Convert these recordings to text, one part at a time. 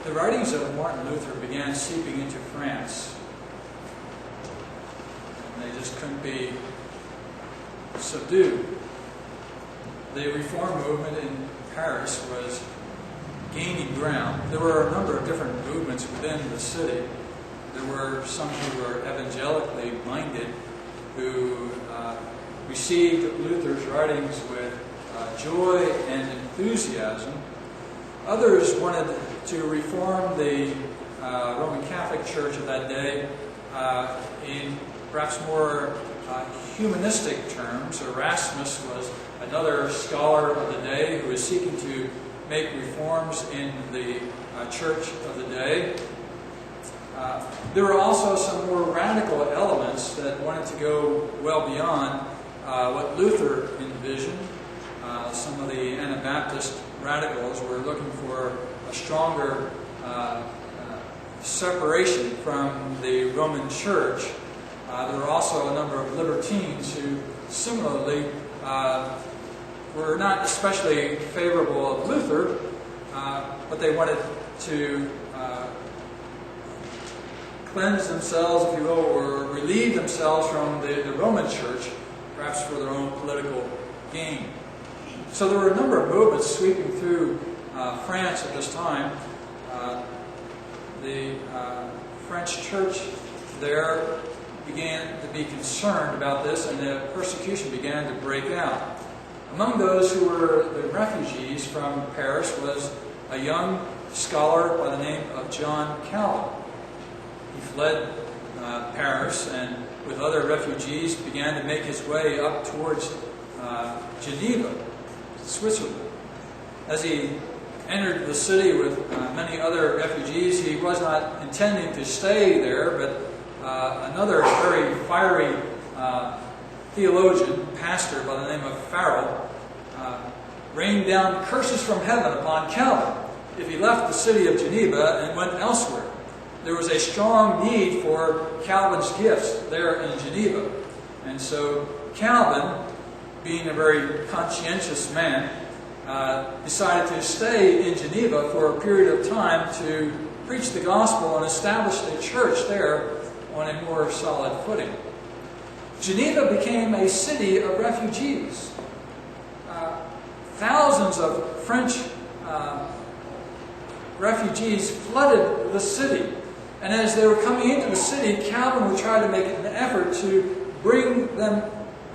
The writings of Martin Luther began seeping into France. And they just couldn't be subdued. The Reform movement in Paris was gaining ground. There were a number of different movements within the city. There were some who were evangelically minded, who received Luther's writings with joy and enthusiasm. Others wanted to reform the Roman Catholic Church of that day in perhaps more humanistic terms. Erasmus was another scholar of the day who was seeking to make reforms in the church of the day. There were also some more radical elements that wanted to go well beyond what Luther envisioned. Some of the Anabaptist radicals were looking for a stronger separation from the Roman Church. There were also a number of libertines who similarly were not especially favorable of Luther, but they wanted to cleanse themselves, if you will, or relieve themselves from the Roman Church, perhaps for their own political gain. So there were a number of movements sweeping through France at this time. The French church there began to be concerned about this, and the persecution began to break out. Among those who were the refugees from Paris was a young scholar by the name of John Calvin. He fled Paris and with other refugees began to make his way up towards Geneva, Switzerland. As he entered the city with many other refugees, he was not intending to stay there, but another very fiery theologian, pastor by the name of Farel, rained down curses from heaven upon Calvin if he left the city of Geneva and went elsewhere. There was a strong need for Calvin's gifts there in Geneva. And so Calvin, being a very conscientious man, decided to stay in Geneva for a period of time to preach the gospel and establish a church there on a more solid footing. Geneva became a city of refugees. Thousands of French refugees flooded the city. And as they were coming into the city, Calvin would try to make an effort to bring them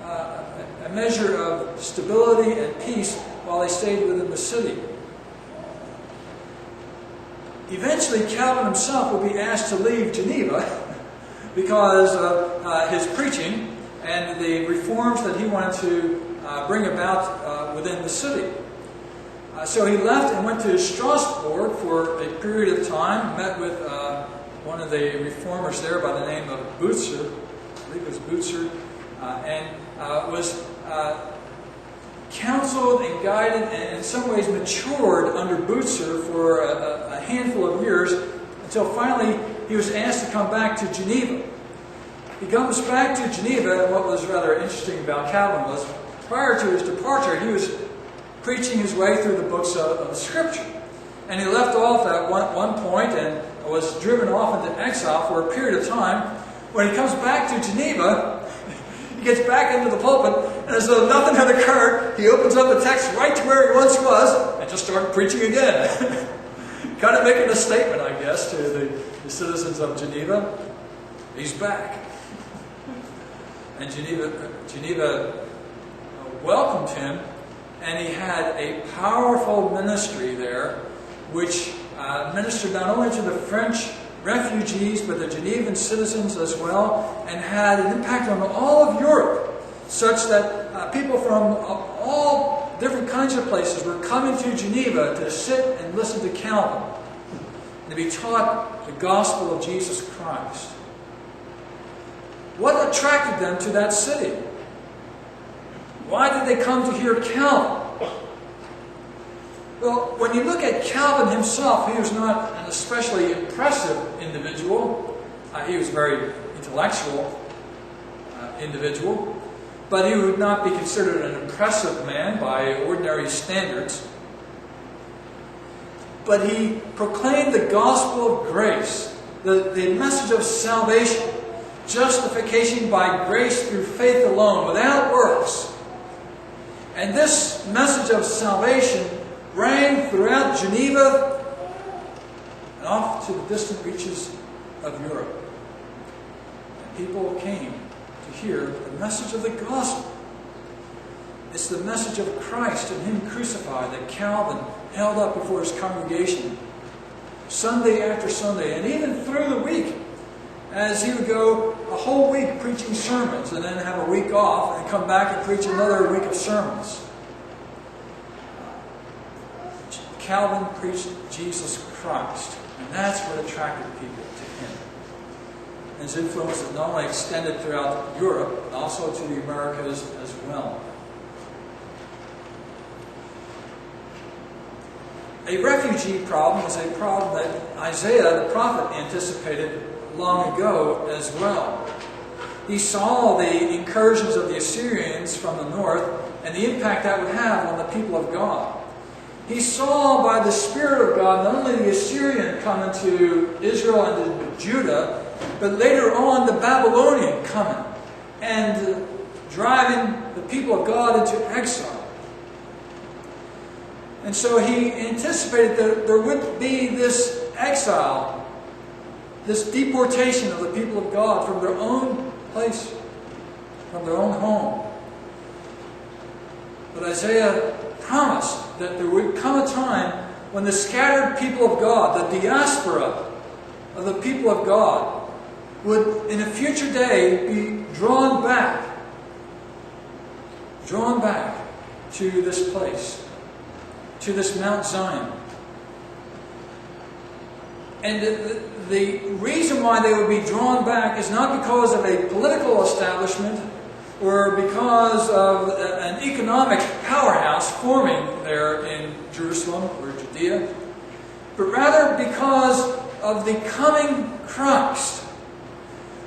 a measure of stability and peace while they stayed within the city. Eventually, Calvin himself would be asked to leave Geneva because of his preaching and the reforms that he wanted to bring about within the city. So he left and went to Strasbourg for a period of time, met with one of the reformers there by the name of Butzer, I believe it was Butzer, and was counseled and guided and in some ways matured under Butzer for a handful of years until finally he was asked to come back to Geneva. He comes back to Geneva, and what was rather interesting about Calvin was prior to his departure, he was preaching his way through the books of the Scripture. And he left off at one point and was driven off into exile for a period of time. When he comes back to Geneva, he gets back into the pulpit, and as though nothing had occurred, he opens up the text right to where he once was and just started preaching again. Kind of making a statement, I guess, to the citizens of Geneva. He's back. And Geneva welcomed him, and he had a powerful ministry there, which ministered not only to the French refugees, but the Genevan citizens as well, and had an impact on all of Europe, such that people from all different kinds of places were coming to Geneva to sit and listen to Calvin, and to be taught the gospel of Jesus Christ. What attracted them to that city? Why did they come to hear Calvin? Well, when you look at Calvin himself, he was not an especially impressive individual. He was a very intellectual individual, but he would not be considered an impressive man by ordinary standards. but he proclaimed the gospel of grace, the message of salvation, justification by grace through faith alone, without works. And this message of salvation rang throughout Geneva and off to the distant reaches of Europe. And people came to hear the message of the gospel. It's the message of Christ and Him crucified that Calvin held up before his congregation Sunday after Sunday, and even through the week, as he would go a whole week preaching sermons and then have a week off and come back and preach another week of sermons. Calvin preached Jesus Christ, and that's what attracted people to him. His influence has not only extended throughout Europe, but also to the Americas as well. A refugee problem is a problem that Isaiah the prophet anticipated long ago as well. He saw the incursions of the Assyrians from the north and the impact that would have on the people of God. He saw by the Spirit of God not only the Assyrian come into Israel and into Judah, but later on the Babylonian coming and driving the people of God into exile. And so he anticipated that there would be this exile, this deportation of the people of God from their own place, from their own home. But Isaiah promised that there would come a time when the scattered people of God, the diaspora of the people of God, would in a future day be drawn back to this place, to this Mount Zion. And the reason why they would be drawn back is not because of a political establishment or because of an economic powerhouse forming there in Jerusalem or Judea, but rather because of the coming Christ,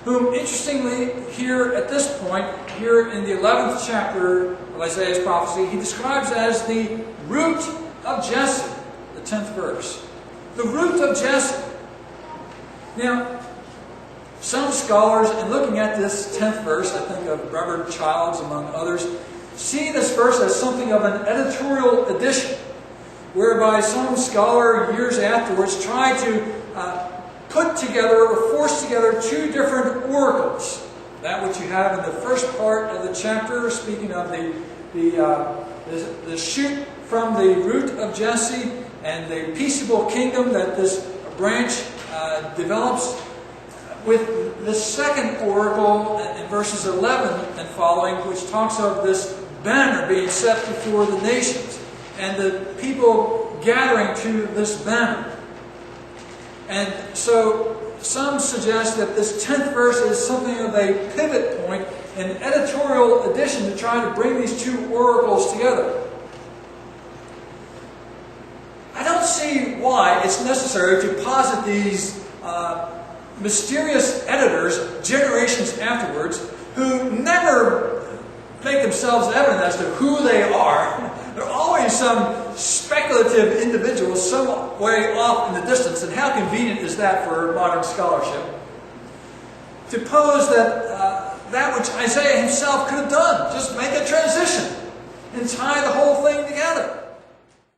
whom, interestingly, here at this point, here in the 11th chapter of Isaiah's prophecy, he describes as the root of Jesse, the 10th verse. The root of Jesse. Now, some scholars, in looking at this 10th verse, I think of Reverend Childs among others, see this verse as something of an editorial addition, whereby some scholar years afterwards tried to put together or force together two different oracles. That which you have in the first part of the chapter, speaking of the shoot from the root of Jesse and the peaceable kingdom that this branch develops, with the second oracle in verses 11 and following, which talks of this banner being set before the nations and the people gathering to this banner. And so some suggest that this 10th verse is something of a pivot point, an editorial addition to try to bring these two oracles together. I don't see why it's necessary to posit these mysterious editors generations afterwards who never make themselves evident as to who they are. They're always some speculative individual some way off in the distance, and how convenient is that for modern scholarship? To pose that that which Isaiah himself could have done, just make a transition and tie the whole thing together.